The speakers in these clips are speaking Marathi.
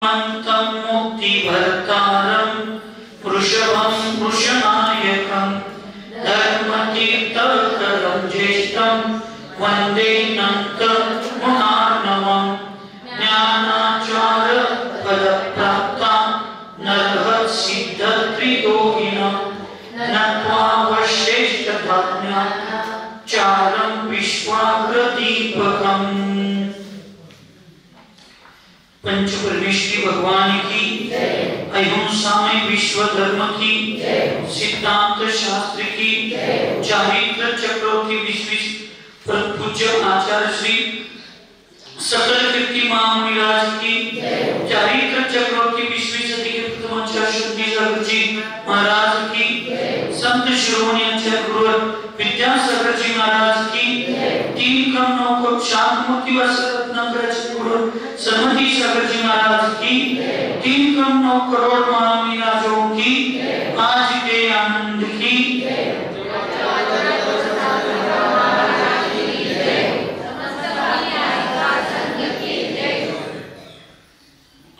हेमन्तं मुक्तिभर्तारं वृषभं वृषनायकं धर्मतीर्थकरं ज्येष्ठं वन्दे नन्तमुनार्णवं ज्ञानाचार्य फलप्राप्ता नरहसिद्धत्रियोगिनं नत्वा वश्रेष्ठधाज्ञाचारं विश्वाग्रदीपकम्। पंच परमेश्वरी भगवान की, अहिंसा में विश्व धर्म की, सिद्धांत शास्त्र की, चारित्र चक्रवर्ती विश्व पूज्य आचार्य श्री सकल कीर्ति महामुनिराज की, चारित्र चक्रवर्ती विश्व सती के प्रथम आचार्य शुद्धिसागर जी महाराज की, संत शिरोमणि आचार्य गुरु विद्यासागर जी महाराज की, तीन करोड़ को शांतमूर्ति वसरत्नाकर गुरु सन्मति सागर जी महाराज की, 3 करोड़ महामुनिराजों की आज के आनंद की।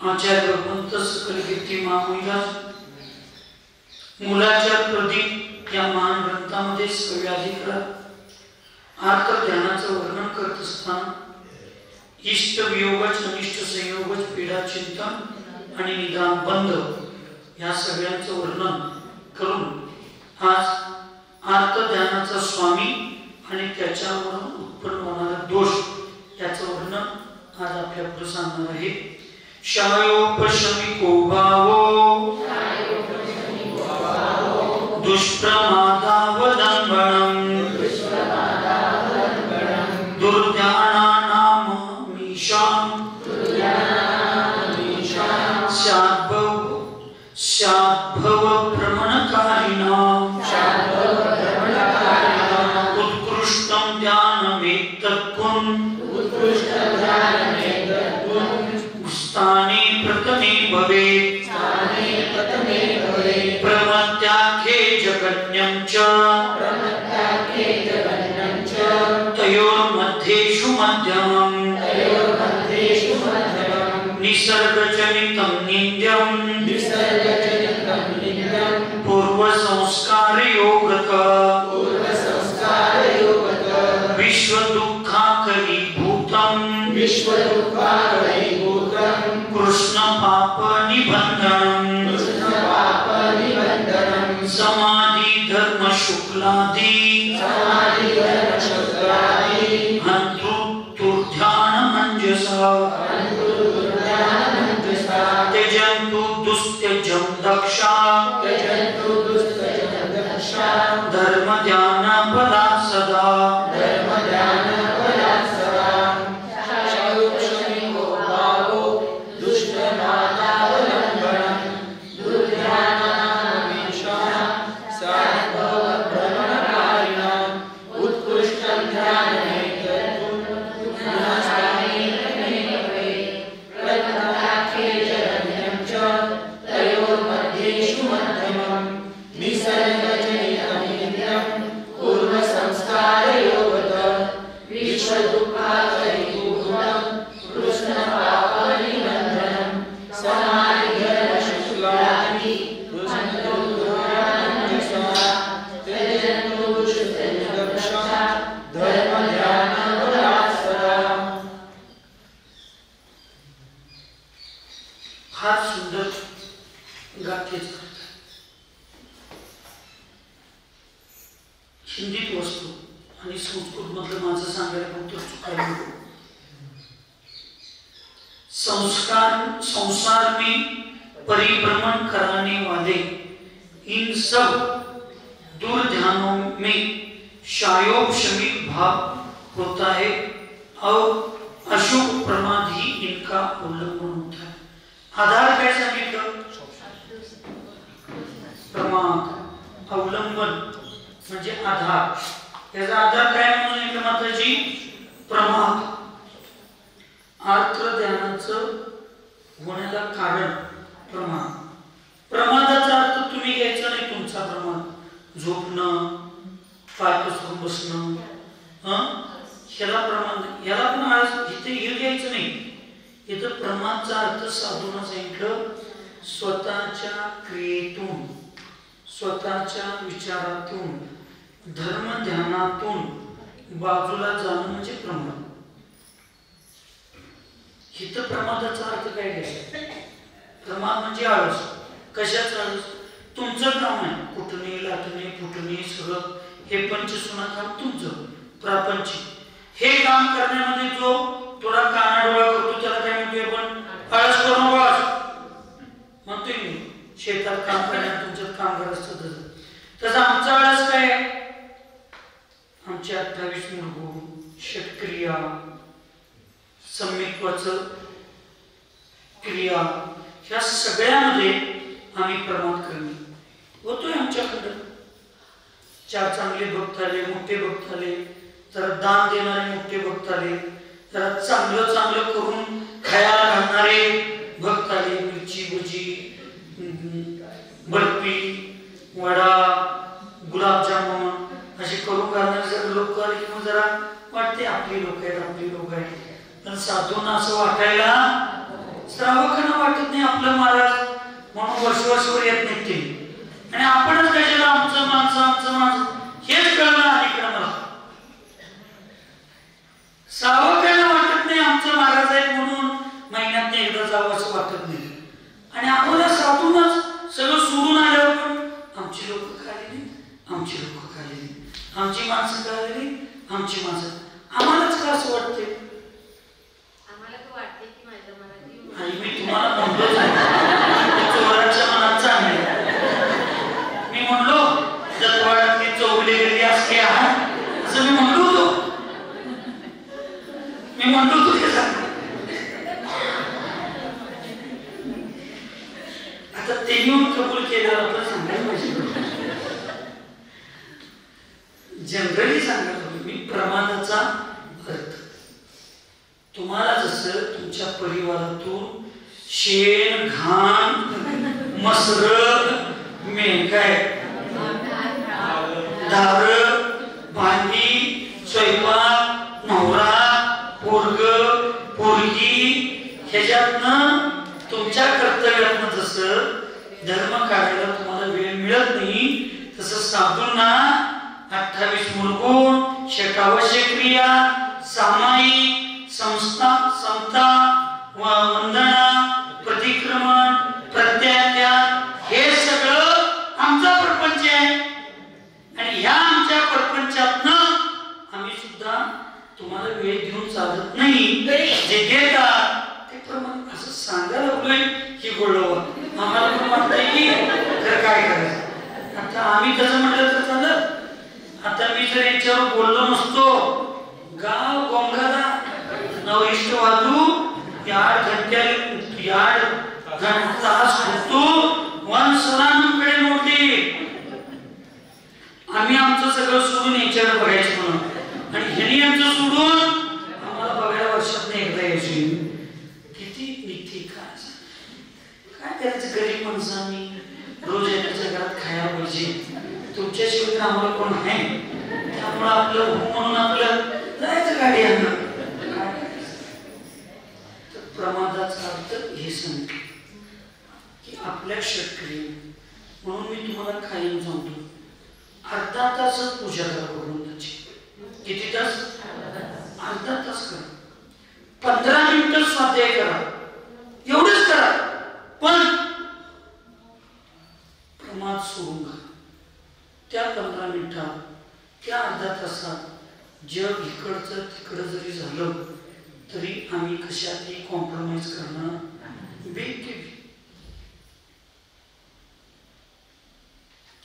आचार्य भगवंत सकल कीर्ती महामुनिराज मूलाचार प्रदीप या महान ग्रंथामध्ये सव्याधिकरण आर्त ध्यानाचं वर्णन करत असताना इष्ट वियोगच अनिष्ट संयोगच पीडा चिंतन आणि निदान बंध या सगळ्यांचं वर्णन करून आज आर्त ध्यानाचा स्वामी आणि त्याच्यावरून उत्पन्न होणारा दोष याचं वर्णन आज आपल्या पुढे सांगणार आहे। शायोपशमिको भावो दुष्प्रमादावलंबनम् दुर्ध्यानानामीशाम् स्याद्भव भ्रमणकारिणाम् उत्कृष्टं ध्यानमेतत्कुन् स्थाने प्रथमे भवेत् प्रमत्याख्ये जगन्यं च तयोर्मध्येषु मध्यमम् निसर्गजनितं निन्द्यं पूर्वसंस्कारयोगतः विश्वदुःखाकरीभूतं कृष्णपापनिबन्धनं समाधि धर्म शुक्लादि हन्तुर्ध्यानमञ्जसा त्यजन्तु दुस्त्यजं दक्षा धर्मध्यानफलात् सदा हिंदीत वस्तू आणि संस्कृत मधलं माझं सांगायला फक्त चुकायला नको। संसार में परिभ्रमण कराने वाले इन सब दुर्ध्यानों में शायोपशमिक भाव होता है और अशुभ प्रमाद ही इनका उल्लंघन होता है। आधार काय सांगितलं? प्रमाद, अवलंबन म्हणजे आधार। याचा आधार काय म्हणून एक माताजी प्रमाद। आर्त ध्यानाचं होण्याला कारण प्रमाद। प्रमादाचा अर्थ तुम्ही घ्यायचा नाही तुमचा प्रमाद, झोपणं, पाय पसरून बसणं, ह्याला प्रमाद, याला पण आज इथे हे घ्यायचं नाही। इथं प्रमादचा अर्थ साधून सांगितलं स्वतःच्या क्रियेतून, स्वतःच्या विचारातून, धर्म ध्यानातून बाजूला जाणं म्हणजे प्रमाद. इथं प्रमादाचा अर्थ काय घ्यायचा? प्रमाद म्हणजे आळस. कशाचा आळस? तुमचं काम आहे कुटणे लाटणे फुटणे सगळं हे पंचसुना काम तुमचं प्रापंचिक. हे काम करण्यामध्ये जो थोडा कानाडोळा करतो त्याला काय म्हणतोय आपण? आळस करू नकोस म्हणतोय मी. शेतात काम करण्यात तुमच्यात कामगार असतात तसं आमचा आळस काय? आमचे 28 मूलभूत षटक्रिया, सम्यक्त्वाचं क्रिया, ह्या सगळ्यामध्ये आम्ही प्रमाद करणे होतोय आमच्याकडं. 4 चांगले भक्त आले, मोठे भक्त आले, जरा दान देणारे मोठे भक्त आले, जरा चांगलं चांगलं करून खायला घालणारे भक्त आले. मिरची भजी, बर्फी, वडा, गुलाबजामुन असे करून घालणारे जर लोक आले किंवा जरा वाटते आपली लोक आहेत, आपली लोक आहेत. पण साधूंना असं वाटायला, श्रावकांना वाटत नाही आपलं महाराज म्हणून वर्षवर येत नाही ते. आणि आपणच कशाला आमचं माणसं आमचं माणसं हेच कळलं अलीकडे मला. श्रावकांना वाटत नाही आमचं महाराज आहेत म्हणून महिन्यात एकदा जावं असं वाटत नाही. आणि आम्हाला साधूनच सगळं सोडून आल्यावर पण आमची लोक खाली नाही, आमची लोक खाली नाही, आमची माणसं खाली नाही, आमची माणसं. आम्हालाच का असं वाटते? आम्हाला तर वाटते की माझ्या मनात आणि मी तुम्हाला म्हणलोच आहे चोराच्या मनात चांगले. मी म्हणलो जतवाडातली चौगली गेली असते असं मी म्हणलो होतो. मी म्हणलो होतो ते सांग. आता ते येऊन कबूल केलं आपण सांगायला पाहिजे. जनरली सांगत होतो मी प्रमादाचा अर्थ. तुम्हाला जसं तुमच्या परिवारातून शेण घाण मसर काय दार भांडी स्वयंपाक नवरा पोरग पोरगी ह्याच्यातनं तुमच्या कर्तव्यातनं जसं धर्म काढायला तुम्हाला वेळ मिळत नाही तसं साधूंना 28 मूलगुण, षटावश्य क्रिया, सामायिक, समता, वंदना, प्रतिक्रमण, प्रत्याख्यान हे सगळं आमचा प्रपंच आहे. आणि ह्या आमच्या प्रपंचातनं आम्ही सुद्धा तुम्हाला वेळ घेऊन चालत नाही. जे देतात ते प्रमाण असं सांगायला लागलोय की गोळवा आम्हाला पण वाटतंय की तर काय करायचं. आता आम्ही कसं म्हटलं तर चालत. आता मी जर याच्यावर बोललो नसतो गाव गोंगाला नवरिष्ठ वाजू याड तास होतो वन सलामकडे नव्हते. आम्ही आमचं सगळं सोडून याच्याकडे बघायचं म्हणून आणि ह्यांनी आमचं सोडून आम्हाला बघायला वर्षात एकदा यायची. किती नीती काय करायचं? गरीब माणसं आम्ही रोज एकाच्या घरात खायला पाहिजे. तुमच्याशिवाय तर आम्हाला कोण आहे त्यामुळे आपलं हो म्हणून आपलं जायचं गाडी आणणं. तर प्रमादाचा अर्थ हे सांगतो की आपल्या षटक्रिया म्हणून मी तुम्हाला कायम सांगतो अर्धा तासच पूजा करा भगवंताची. किती तास? अर्धा तास करा. 15 मिनिटं स्वाध्याय करा. एवढंच करा. पण प्रमाद सोडून घ्या. त्या 15 मिनिटात त्या अर्धा तासात जग इकडचं तिकडं जरी झालं तरी आम्ही कशातही कॉम्प्रोमाइज करणार बेके.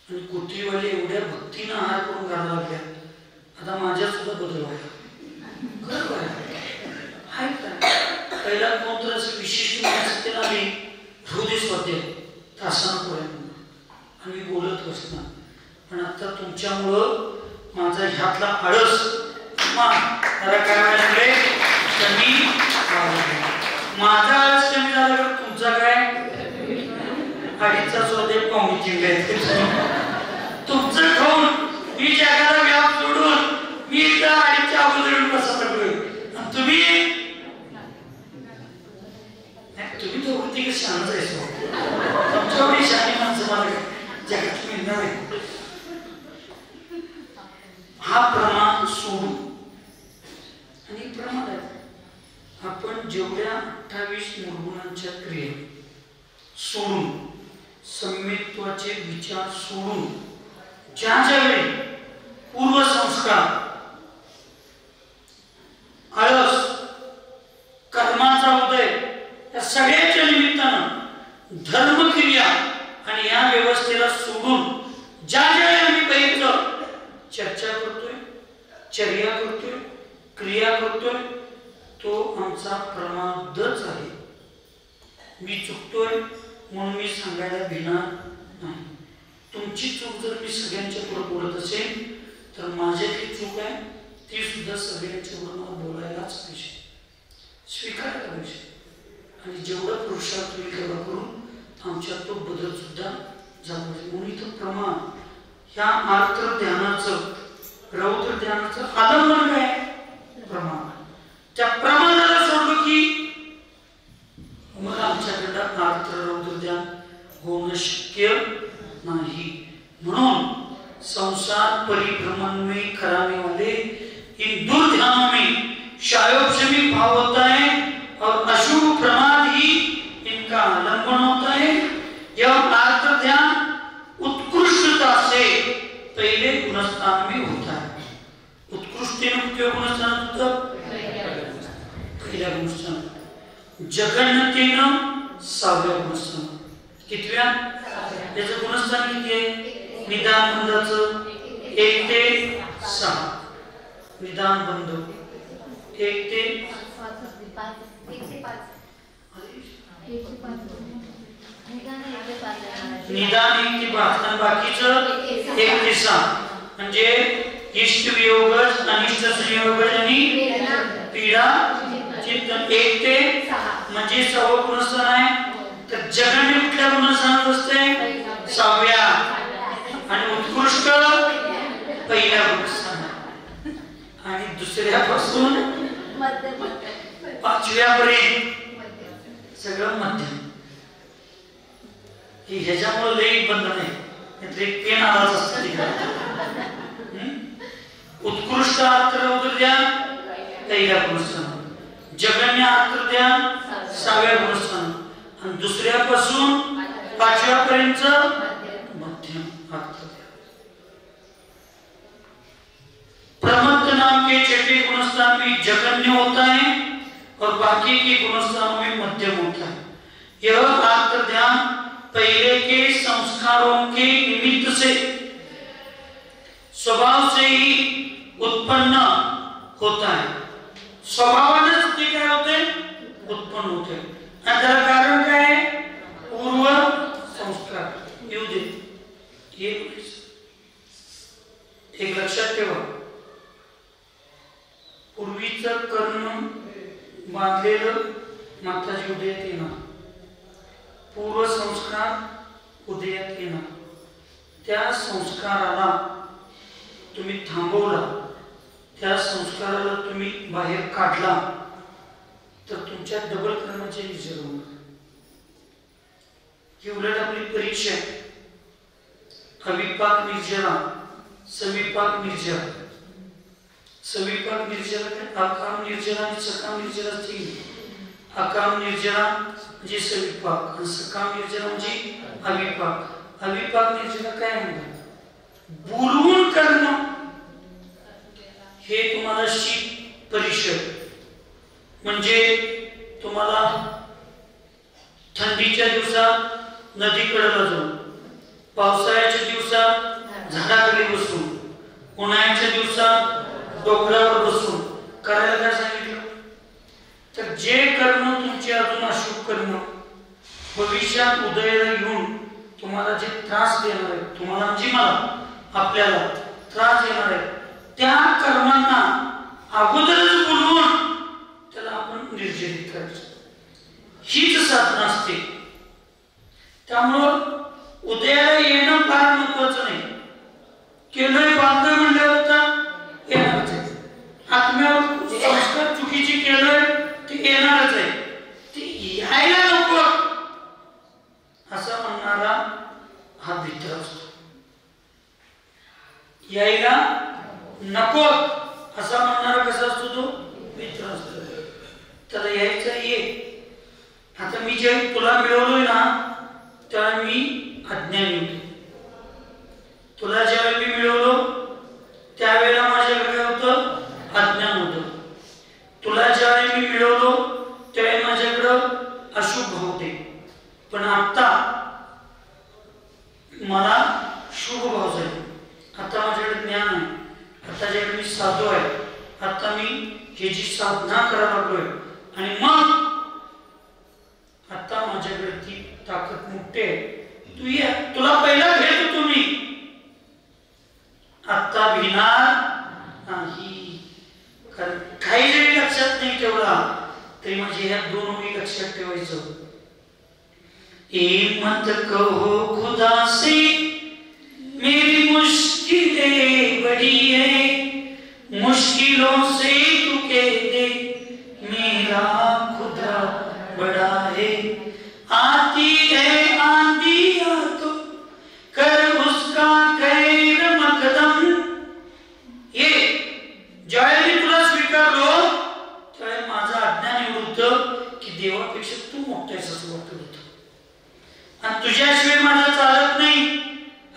आणि कुत्रीवाले एवढ्या भक्तीनं आहार करून घालायला लागल्या. आता माझ्यात सुद्धा बदल व्हायला पहिला कोणतर असं विशिष्ट माणसं आम्ही हृदय स्वाध्याय तासानं पोळ्या आम्ही बोलत बसणार. पण आता तुमच्यामुळं माझा ह्यातला आळस जरा काय लागले कमी. माझा आळस कमी झाला तर तुमचा काय 2.5चा स्वाध्याय पाहुणे चिंगायचे. तुमचं खाऊन मी जगाला व्याप सोडून मी एकदा 2.5च्या अगोदर बसा लागलोय आणि तुम्ही शांत आहेस तुमच्यावढी शानी माणसं मला जगात मिळणार आहे. हा प्रमाण सोडून आणि प्रमाण आहे. आपण जेवढ्या 28 मूलगुणांच्या क्रिया सोडून सम्यत्वाचे विचार सोडून ज्यावेळी पूर्वसंस्कार आळस कर्माचा उदय या सगळ्याच्या निमित्तानं धर्मक्रिया आणि या व्यवस्थेला सोडून ज्यावेळी आम्ही बघितलं चर्चा करतोय, चर्या करतोय, क्रिया करतोय, तो आमचा प्रमादच आहे. मी चुकतोय म्हणून मी सांगायला भिणार नाही. तुमची चूक जर मी सगळ्यांच्या पुढे बोलत असेल तर माझ्यातली चूक आहे ती सुद्धा सगळ्यांच्या पुढे मला बोलायलाच पाहिजे, स्वीकारायला पाहिजे. आणि जेवढं पुरुषार्थ होईल तेवढा करून आमच्यात तो बदल सुद्धा झाला पाहिजे. म्हणून इथं प्रमाण ह्या आर्द्र ध्यानाचं रौद्र ध्यानाचं आलंबन काय प्रमाण. त्या प्रमाणाला सोडलं की मग आमच्याकडं आर्द्र रौद्र ध्यान होणं शक्य नाही. म्हणून संसार परिभ्रमण में कराने वाले इन दुर्ध्यानों में शायोपशमी भाव होता है और अशुभ प्रमाद ही इनका आलंबन होता है. यह आर्द्र ध्यान उत्कृष्टता से पहले गुणस्थान में होता है. उत्कृष्टेन क्यों गुणस्थान होता? पहिल्या गुणस्थान. जगन्यतेनं 6व्या गुणस्थान. कितव्या? याचं गुणस्थान किती आहे? निदान बंधाचं 1 ते 6. निदान बंध 1 ते 5. निदान 1 ते 5 आणि बाकीचं 1 ते 6. म्हणजे इष्ट वियोगज, अनिष्ट संयोगज आणि पीडा चिंतन 1 ते 6 म्हणजे 6वं गुणस्थान आहे. तर जगन्य कुठल्या गुणस्थानात असते? 6व्या. आणि उत्कृष्ट पहिल्या गुणस्थानात. आणि दुसऱ्यापासून 5व्या पर्यंत सगळं मध्यम. ही ह्याच्यामुळे लई बंधन आहे, नाहीतर एक पेन आलाच असतं तिकडे. उत्कृष्ट आर्द्र रौद्र ध्यान पहिल्या गुणस्थानात, जगन्य आर्द्र ध्यान 6व्या गुणस्थानात आणि दुसऱ्यापासून 5व्या पर्यंत मध्यम आर्द्र ध्यान. प्रमत्त नाम के छठे गुणस्थान में जगन्य होता है और बाकी के गुणस्थानों में मध्यम होता है. यह आर्द्र ध्यान पहले के संस्कारों के निमित्त से स्वभाव से ही उत्पन्न होता है. स्वभावानेच ते काय होते? उत्पन्न होते. आणि त्याला कारण काय आहे? पूर्व संस्कार येऊ दे. एक लक्षात ठेवा, पूर्वीचं कर्म बांधलेलं माताजी उदयात येणार, पूर्व संस्कार उदयात येणार. त्या संस्काराला तुम्ही थांबवला, त्या संस्काराला तुम्ही बाहेर काढला तर तुमच्या डबल कर्माचे विचार होणार. ही उलट आपली परीक्षा आहे. अविपाक निर्जरा, सविपाक निर्जरा. सविपाक निर्जरा काय? अकाम निर्जरा आणि सकाम निर्जरा 3. अकाम निर्जरा म्हणजे सविपाक आणि सकाम निर्जरा म्हणजे अविपाक. अविपाक निर्जरा काय म्हणतात? बोलवून करणं. हे तुम्हाला शीत परिषद म्हणजे तुम्हाला थंडीच्या दिवसात नदीकडेला जाऊन, पावसाळ्याच्या दिवसात झाडाखाली बसून, उन्हाळ्याच्या दिवसात डोंगरावर बसून करायला काय सांगितलं? तर जे कर्म तुमचे अजून अशुभ कर्म भविष्यात उदयाला येऊन तुम्हाला जे त्रास देणार आहे, तुम्हाला म्हणजे मला, आपल्याला त्रास देणार आहे, त्या कर्मांना अगोदरच बोलवून त्याला आपण निर्जलित करायचं. हीच साधना असते. त्यामुळं उदयाला येणं फार महत्वाचं नाही. केलंय बांधलं म्हणल्यावर तर येणारच आहे. आत्म्यावर संस्कार चुकीची केलंय ते येणारच आहे. ते यायला नको यायला नको असा म्हणणारा कसा असतो तो मित्र असतो. त्याला यायचं ये. आता मी जे तुला मिळवलोय ना त्याला मी अज्ञानी होतो. तुला ज्यावेळी मी मिळवलो त्यावेळेला माझ्याकडे होतं अज्ञान होतं. तुला ज्यावेळी मी मिळवलो त्यावेळी माझ्याकडं अशुभ भाव होते. पण आता मला शुभ भाव झाले. आता माझ्याकडे ज्ञान आहे. आता ज्यावेळी मी साधू आहे. आता मी हे जी साधना करायला लागलोय आणि मग आता माझ्याकडे ती ताकद मोठी आहे. तू ये. तुला पहिला भेट तुम्ही आता भिणार नाही. कारण काही जरी लक्षात नाही ठेवला तरी म्हणजे ह्या दोन ओळी लक्षात ठेवायचं. ए मत कहो खुदा से मेरी मुश्किलें बड़ी है, मुश्किलों से तू कह दे मेरा खुदा बड़ा है. आती है आंधियां तो कर उसका खैर मकदम. ये ज्यावेळी तुला स्वीकारलो त्यावेळी माझा अज्ञान एवढं होतं की देवापेक्षा तू मोठा आहेस असं वाटत होतं. आणि तुझ्याशिवाय माझं चालत नाही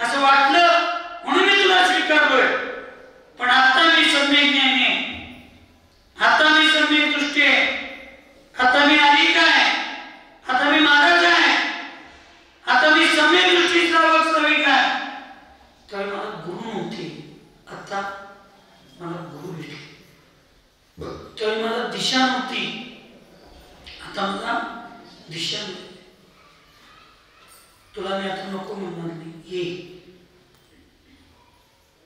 असं वाटलं म्हणून मी तुला स्वीकारलोय. पण आता मी सम्यक ज्ञानी आहे. आता मी सम्यक दृष्टी आहे. आता मी अधिक आहे. आता मी महाराज आहे. आता मी सम्यक दृष्टीचा वास्तविक आहे. त्यावेळी मला गुरु नव्हते. आता मला गुरु भेटले. त्यावेळी मला दिशा नव्हती. आता मला दिशा मिळाली. तुला मी आता नको म्हणणार नाही. ये.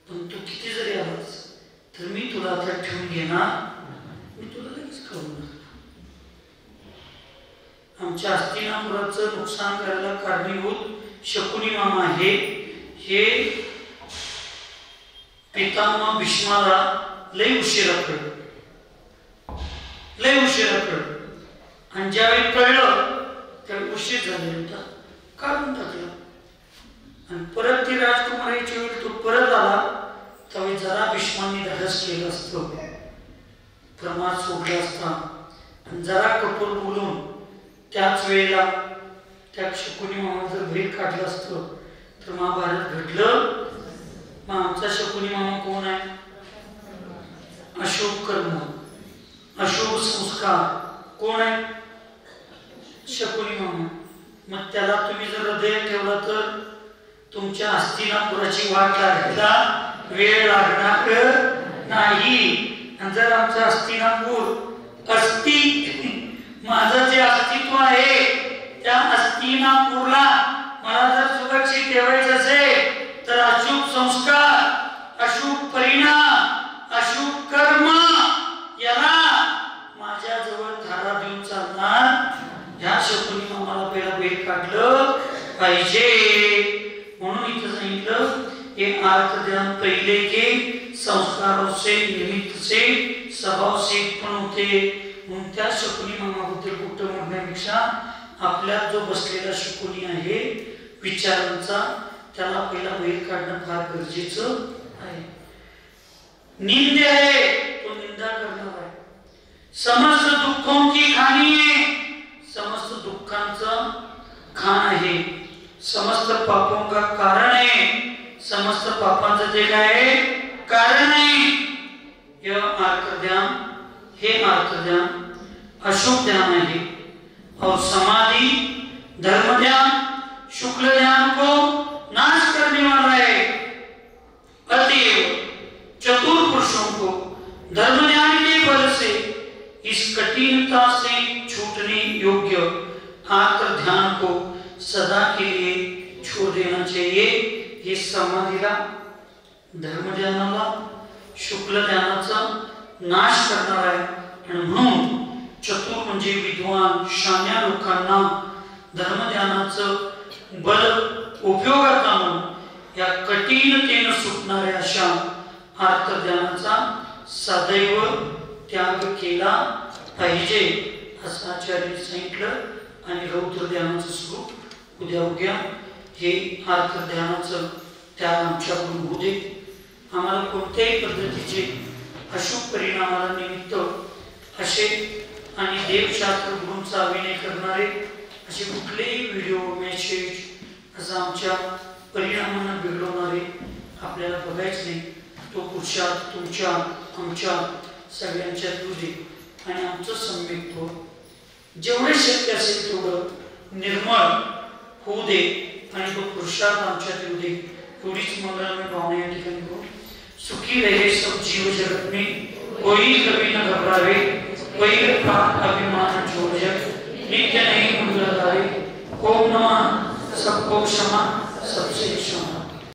पण तू किती जरी आलास तर मी तुला आता ठेवून घेणार. मी तुला लगेच कळवणार. आमच्या हस्तिनापुराचं नुकसान करायला कारणीभूत शकुनी मामा आहे. हे पितामह भीष्माला लय उशिरा कळलं. लय उशिरा कळलं. आणि ज्यावेळी कळलं त्यावेळी उशीर झालेला होता. काढून टाकलं. आणि परत ती राजकुमारीच्या वेळी तो परत आला त्यावेळी जरा भीष्मांनी धाडस केलं असतं. प्रमाद सोडला असता आणि जरा कठोर बोलून त्याच वेळेला त्या शकुनी मामा जर भेट काढलं असतं तर महाभारत घडलं. मग आमचा शकुनी मामा कोण आहे? अशुभ कर्म अशुभ संस्कार कोण आहे? शकुनी मामा. मग त्याला तुम्ही जर हृदय ठेवला तर तुमच्या हस्तिनापुराची वाट लागायला वेळ लागणार नाही. आणि जर आमचं हस्तिनापूर माझं जे अस्तित्व आहे त्या हस्तिनापूरला मला जर सुरक्षित ठेवायचं असेल तर अशुभ संस्कार अशुभ परिणाम अशुभ कर्म याला माझ्याजवळ धारा देऊन चालणार. ह्या शकुनी मामाला पहिला भेट काढलं पाहिजे. म्हणून इथं सांगितलं ये अर्थ ध्यान पहले के संस्कारों से निमित्त से स्वभाव से उत्पन्न होते. म्हणून त्या शकुनी मामाबद्दल कुठं म्हणण्यापेक्षा आपल्या जो बसलेला शकुनी आहे विचारांचा त्याला पहिला भेट काढणं फार गरजेचं आहे. निंदे है तो निंदा करणार आहे. समस्त दुःखों की खानी है. समस्त दुःखांचं खान आहे. समस्त पापों का कारण है. समस्त पापांचं ते काय आहे? कारण आहे. यह अर्थ ध्यान हे अर्थ ध्यान अशुभ ध्यान है. और समाधि धर्म ध्यान शुक्ल ध्यान को नाश करने वाला है. अतएव चतुर पुरुषों को धर्म ध्यान के बल से इस कठिनता से छूटने योग्य आत्म ध्यान को सदा के लिए छोड़ देना चाहिए. ये समाधीला धर्म ध्यानाला शुक्ल ध्यानाचा नाश करणार आहे. आणि म्हणून चतुर म्हणजे विद्वान शाण्या लोकांना धर्म ध्यानाचं बल उपयोगात आणून या कठीणतेने सुटणाऱ्या अशा आर्त ध्यानाचा सदैव त्याग केला पाहिजे असं आचार्य सांगितलं. आणि रौद्र ध्यानाचं स्वरूप उद्या हे आर्त ध्यानाचं त्याग आमच्याकडून होऊ दे. आम्हाला कोणत्याही पद्धतीचे अशुभ परिणामाला निमित्त असे आणि देवशास्त्र गुरूंचा अभिनय करणारे असे कुठलेही व्हिडिओ मेसेज असं आमच्या परिणामांना बिघडवणारे आपल्याला बघायच नाही। तो पुरुषार्थ तुमच्या आमच्या सगळ्यांच्या तुझे आणि आमचं सम्यक हो, जेवढे शक्य असेल तेवढं निर्मळ होऊ दे आणि तो पुरुषार्थ आमच्यात येऊ दे। एवढीच मंगलमय भावना या ठिकाणी हो। सुखी रहे सब जीव जगत में, कोई कभी न घबरावे, कोई अभिमान छोड़ जग नित्य नहीं मंगलदायी। ओम नमः सबको क्षमा सबसे क्षमा।